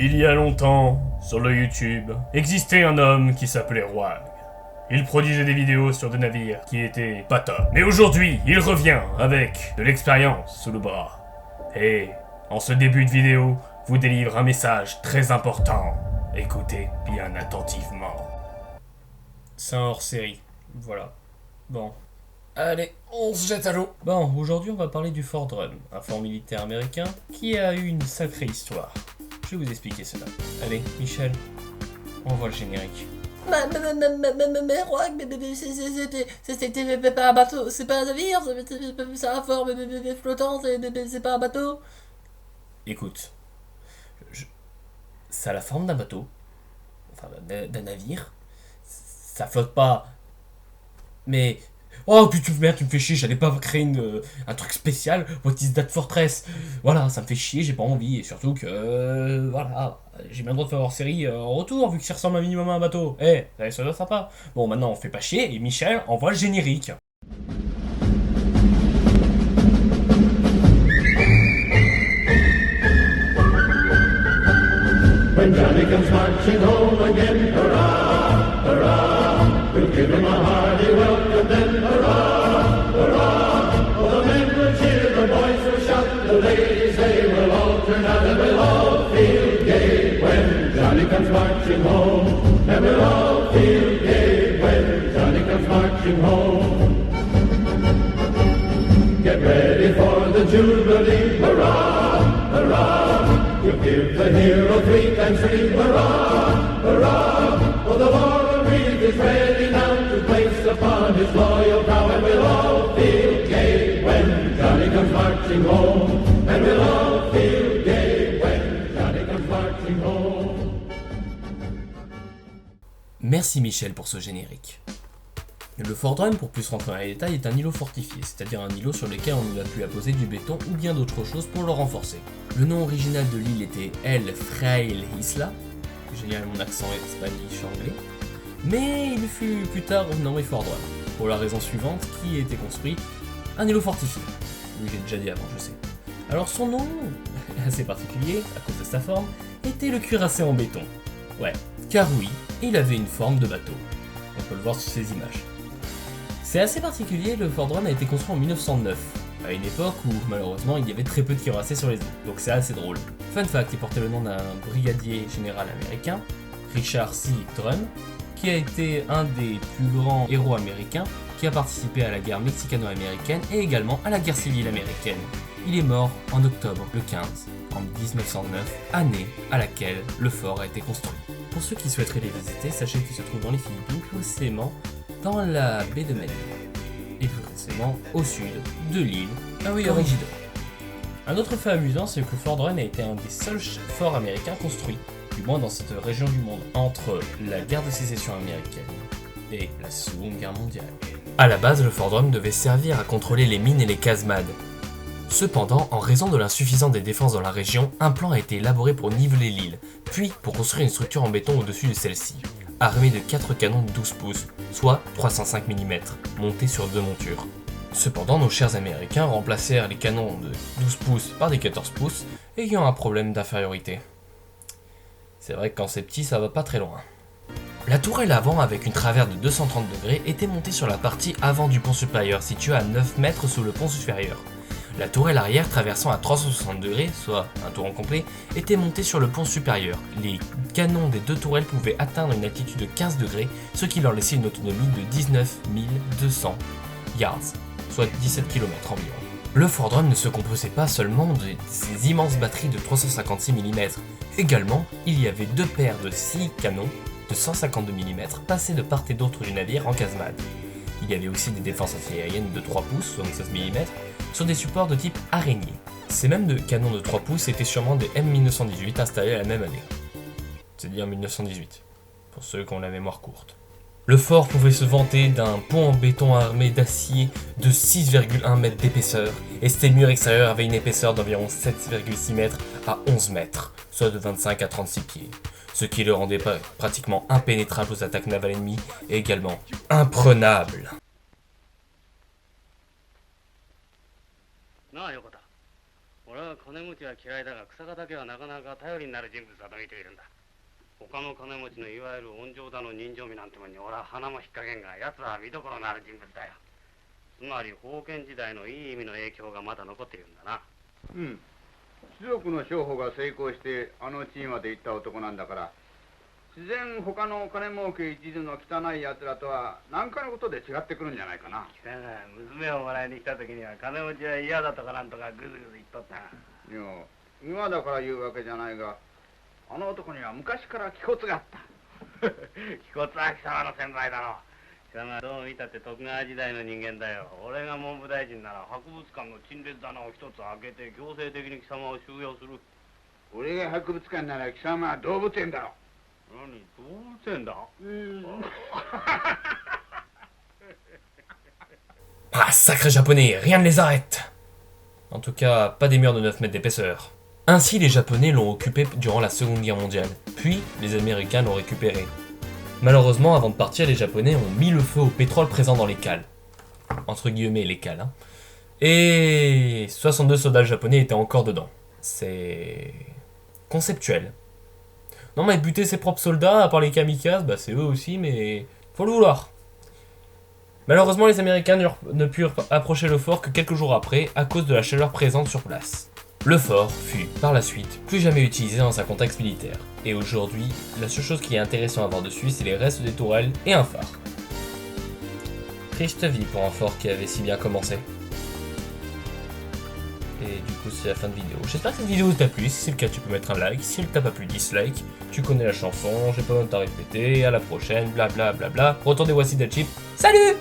Il y a longtemps, sur le YouTube, existait un homme qui s'appelait Roag. Il produisait des vidéos sur des navires qui étaient pas top. Mais aujourd'hui, il revient avec de l'expérience sous le bras. Et, en ce début de vidéo, vous délivre un message très important. Écoutez bien attentivement. C'est un hors-série, voilà. Bon. Allez, on se jette à l'eau. Bon, aujourd'hui on va parler du Fort Drum, un fort militaire américain qui a eu une sacrée histoire. Je vais vous expliquer cela. Allez, Michel, on voit le générique. Mais Roag, c'était pas un bateau, c'est pas un navire, c'est un fort flottant, c'est pas un bateau. Écoute, ça a la forme d'un bateau, enfin d'un navire, ça flotte pas, mais... Oh putain, merde, tu me fais chier, j'allais pas créer un truc spécial, What is that fortress? Voilà, ça me fait chier, j'ai pas envie, et surtout que, voilà, j'ai bien le droit de faire hors série en retour, vu que ça ressemble un minimum à un bateau. Ça doit sympa. Bon, maintenant on fait pas chier, et Michel envoie le générique. When Johnny comes marching home again, hurrah, hurrah, we'll give him a hearty welcome then, hurrah, hurrah, oh, the men will cheer, the boys will shout, the ladies they will all turn out and we'll all feel gay when Johnny comes marching home, and we'll all feel gay when Johnny comes marching home. Get ready for the Jubilee, hurrah, hurrah. We'll give the hero 3 times 3, hurrah, hurrah. Oh, the war wreath is ready now to place upon his loyal brow, and we'll all feel gay when Johnny comes marching home. And we'll all feel gay when Johnny comes marching home. Merci Michel pour ce générique. Le Fort Drum, pour plus rentrer dans les détails, est un îlot fortifié, c'est-à-dire un îlot sur lequel on a pu apposer du béton ou bien d'autres choses pour le renforcer. Le nom original de l'île était El Fraile Isla, génial mon accent espagnol-anglais, mais il fut plus tard renommé Fort Drum, pour la raison suivante, qui était construit un îlot fortifié. Oui, j'ai déjà dit avant, je sais. Alors son nom, assez particulier, à cause de sa forme, était le cuirassé en béton. Ouais, car oui, il avait une forme de bateau. On peut le voir sur ces images. C'est assez particulier, le Fort Drum a été construit en 1909, à une époque où malheureusement il y avait très peu de cuirassés sur les eaux, donc c'est assez drôle. Fun fact, il portait le nom d'un brigadier général américain, Richard C. Drum, qui a été un des plus grands héros américains, qui a participé à la guerre mexicano-américaine et également à la guerre civile américaine. Il est mort en octobre le 15, en 1909, année à laquelle le fort a été construit. Pour ceux qui souhaiteraient les visiter, sachez qu'il se trouve dans les Philippines, plus précisément dans la baie de Manille, et plus précisément au sud de l'île Corregidor. Un autre fait amusant, c'est que Fort Drum a été un des seuls forts américains construits, du moins dans cette région du monde, entre la guerre de sécession américaine et la Seconde Guerre mondiale. A la base, le Fort Drum devait servir à contrôler les mines et les casemates. Cependant, en raison de l'insuffisance des défenses dans la région, un plan a été élaboré pour niveler l'île, puis pour construire une structure en béton au-dessus de celle-ci, armée de 4 canons de 12 pouces, soit 305 mm, montés sur 2 montures. Cependant, nos chers américains remplacèrent les canons de 12 pouces par des 14 pouces, ayant un problème d'infériorité. C'est vrai que quand c'est petit, ça va pas très loin. La tourelle avant, avec une traverse de 230 degrés, était montée sur la partie avant du pont supérieur, située à 9 mètres sous le pont supérieur. La tourelle arrière, traversant à 360 degrés, soit un tour en complet, était montée sur le pont supérieur. Les canons des deux tourelles pouvaient atteindre une altitude de 15 degrés, ce qui leur laissait une autonomie de 19 200 yards, soit 17 km environ. Le Fort Drum ne se composait pas seulement de ces immenses batteries de 356 mm. Également, il y avait 2 paires de 6 canons de 152 mm passés de part et d'autre du navire en casemate. Il y avait aussi des défenses antiaériennes de 3 pouces, 76 mm, sur des supports de type araignée. Ces mêmes canons de 3 pouces étaient sûrement des M1918 installés à la même année. C'est-à-dire 1918, pour ceux qui ont la mémoire courte. Le fort pouvait se vanter d'un pont en béton armé d'acier de 6,1 mètres d'épaisseur, et ses murs extérieurs avaient une épaisseur d'environ 7,6 mètres à 11 mètres, soit de 25 à 36 pieds, ce qui le rendait pratiquement impénétrable aux attaques navales ennemies et également imprenable. なあ横田、俺はこ金持ちは嫌いだが草加だけはなかなか頼りになる人物だと見ているんだ。他の金持ちのいわゆる温情だの人情味なんてもんに俺は鼻も引っ掛けんが、奴らは見どころのある人物だよ。つまり封建時代のいい意味の影響がまだ残っているんだな。うん。士族の商法が成功してあの地位まで行った男なんだから、自然他の金儲け一途の汚い奴らとは何かのことで違ってくるんじゃないかな。北が娘をもらいに来た時には金持ちは嫌だとかなんとかグズグズ言っとった。いや、今だから言うわけじゃないが、あの男には昔から気骨があった。気骨は貴様の先輩だろう。貴様どう見たって徳川時代の人間だよ。俺が文部大臣なら博物館の陳列棚を一つ開けて強制的に貴様を収容する。俺が博物館なら貴様は動物園だろ。何、動物園だ。Ah, sacré japonais, rien ne les arrête! En tout cas, pas des murs de 9 mètres d'épaisseur. Ainsi, les Japonais l'ont occupé durant la Seconde Guerre mondiale, puis les Américains l'ont récupéré. Malheureusement, avant de partir, les Japonais ont mis le feu au pétrole présent dans les cales. Entre guillemets, les cales, hein. Et 62 soldats japonais étaient encore dedans. C'est conceptuel. Non, mais buter ses propres soldats, à part les kamikazes, bah c'est eux aussi, mais faut le vouloir. Malheureusement, les Américains ne purent approcher le fort que quelques jours après, à cause de la chaleur présente sur place. Le fort fut, par la suite, plus jamais utilisé dans un contexte militaire. Et aujourd'hui, la seule chose qui est intéressante à voir dessus, c'est les restes des tourelles et un phare. Triste vie pour un fort qui avait si bien commencé. Et du coup, c'est la fin de vidéo. J'espère que cette vidéo t'a plu. Si c'est le cas, tu peux mettre un like. Si elle t'a pas plu, dislike. Tu connais la chanson, j'ai pas besoin de t'en répéter. À la prochaine, blablabla. Retour des Voici Chip. Salut!